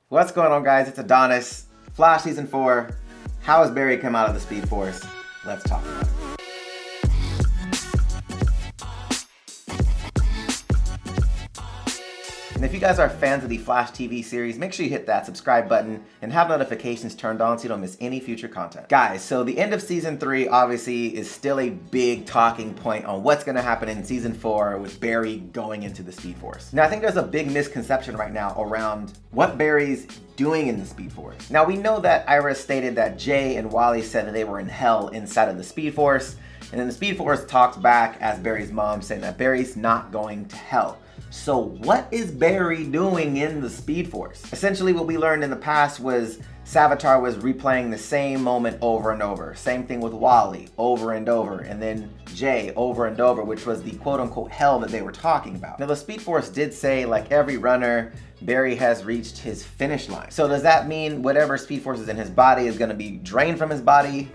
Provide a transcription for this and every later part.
What's going on, guys? It's Adonis. Flash Season 4. How has Barry come out of the Speed Force? Let's talk about it. And if you guys are fans of the Flash TV series, make sure you hit that subscribe button and have notifications turned on so you don't miss any future content. Guys, so the end of Season 3 obviously is still a big talking point on what's going to happen in Season 4 with Barry going into the Speed Force. Now, I think there's a big misconception right now around what Barry's doing in the Speed Force. Now, we know that Iris stated that Jay and Wally said that they were in hell inside of the Speed Force, and then the Speed Force talked back as Barry's mom saying that Barry's not going to hell. So what is Barry doing in the Speed Force? Essentially what we learned in the past was Savitar was replaying the same moment over and over. Same thing with Wally, over and over, and then Jay, over and over, which was the quote-unquote hell that they were talking about. Now the Speed Force did say, like every runner, Barry has reached his finish line. So does that mean whatever Speed Force is in his body is gonna be drained from his body?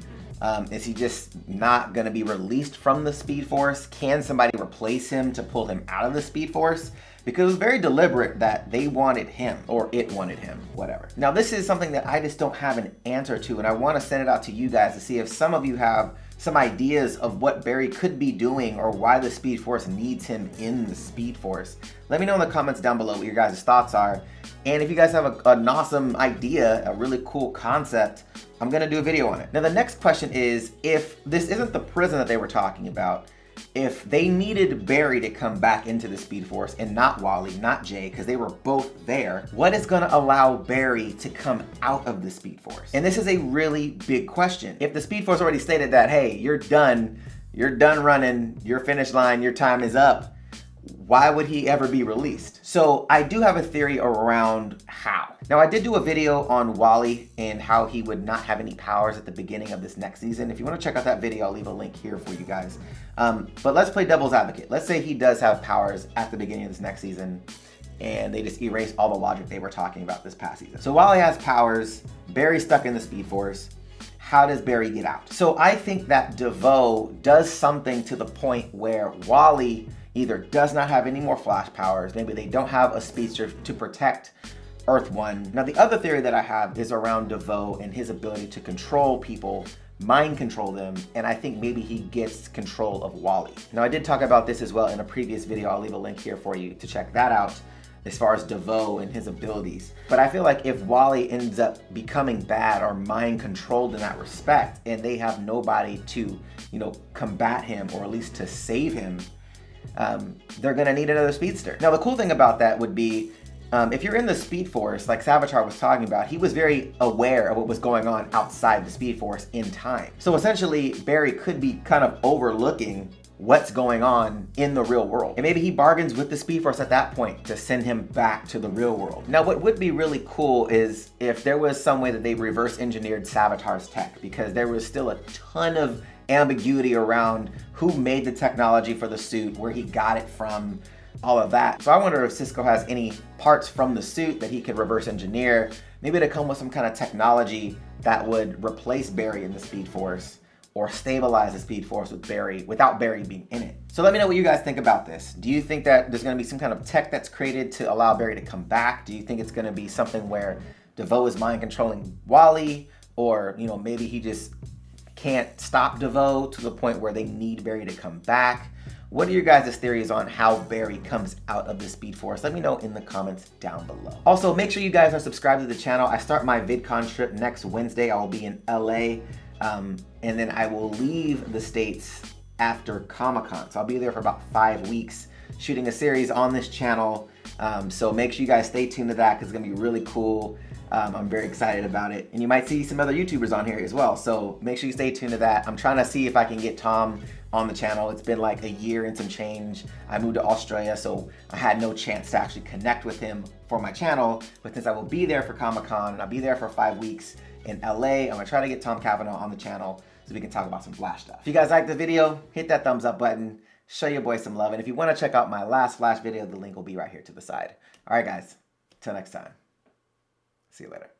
Is he just not going to be released from the Speed Force? Can somebody replace him to pull him out of the Speed Force? Because it was very deliberate that they wanted him, or it wanted him, whatever. Now this is something that I just don't have an answer to, and I want to send it out to you guys to see if some of you have some ideas of what Barry could be doing or why the Speed Force needs him in the Speed Force. Let me know in the comments down below what your guys' thoughts are. And if you guys have an awesome idea, a really cool concept, I'm gonna do a video on it. Now the next question is, if this isn't the prison that they were talking about, if they needed Barry to come back into the Speed Force and not Wally, not Jay, because they were both there, what is gonna allow Barry to come out of the Speed Force? And this is a really big question. If the Speed Force already stated that, hey, you're done running, your finish line, your time is up, why would he ever be released? So I do have a theory around how. Now I did do a video on Wally and how he would not have any powers at the beginning of this next season. If you want to check out that video, I'll leave a link here for you guys. But let's play devil's advocate. Let's say he does have powers at the beginning of this next season and they just erase all the logic they were talking about this past season. So Wally has powers, Barry's stuck in the Speed Force. How does Barry get out? So I think that DeVoe does something to the point where Wally either does not have any more Flash powers, maybe they don't have a speedster to protect Earth-1. Now the other theory that I have is around DeVoe and his ability to control people, mind control them, and I think maybe he gets control of Wally. Now I did talk about this as well in a previous video, I'll leave a link here for you to check that out as far as DeVoe and his abilities. But I feel like if Wally ends up becoming bad or mind controlled in that respect, and they have nobody to, combat him or at least to save him, they're gonna need another speedster. Now the cool thing about that would be, if you're in the Speed Force, like Savitar was talking about, he was very aware of what was going on outside the Speed Force in time. So essentially, Barry could be kind of overlooking what's going on in the real world. And maybe he bargains with the Speed Force at that point to send him back to the real world. Now what would be really cool is if there was some way that they reverse engineered Savitar's tech, because there was still a ton of ambiguity around who made the technology for the suit, where he got it from, all of that. So I wonder if Cisco has any parts from the suit that he could reverse engineer, maybe to come with some kind of technology that would replace Barry in the Speed Force or stabilize the Speed Force with Barry without Barry being in it. So let me know what you guys think about this. Do you think that there's gonna be some kind of tech that's created to allow Barry to come back? Do you think it's gonna be something where DeVoe is mind controlling Wally, or maybe he just can't stop DeVoe to the point where they need Barry to come back? What are your guys' theories on how Barry comes out of the Speed Force? Let me know in the comments down below. Also, make sure you guys are subscribed to the channel. I start my VidCon trip next Wednesday. I will be in LA, and then I will leave the States after Comic-Con. So I'll be there for about 5 weeks shooting a series on this channel. So make sure you guys stay tuned to that because it's gonna be really cool. I'm very excited about it. And you might see some other YouTubers on here as well. So make sure you stay tuned to that. I'm trying to see if I can get Tom on the channel. It's been like a year and some change. I moved to Australia, so I had no chance to actually connect with him for my channel. But since I will be there for Comic-Con and I'll be there for 5 weeks in LA, I'm gonna try to get Tom Cavanaugh on the channel so we can talk about some Flash stuff. If you guys like the video, hit that thumbs up button, show your boy some love. And if you wanna check out my last Flash video, the link will be right here to the side. All right, guys, till next time. See you later.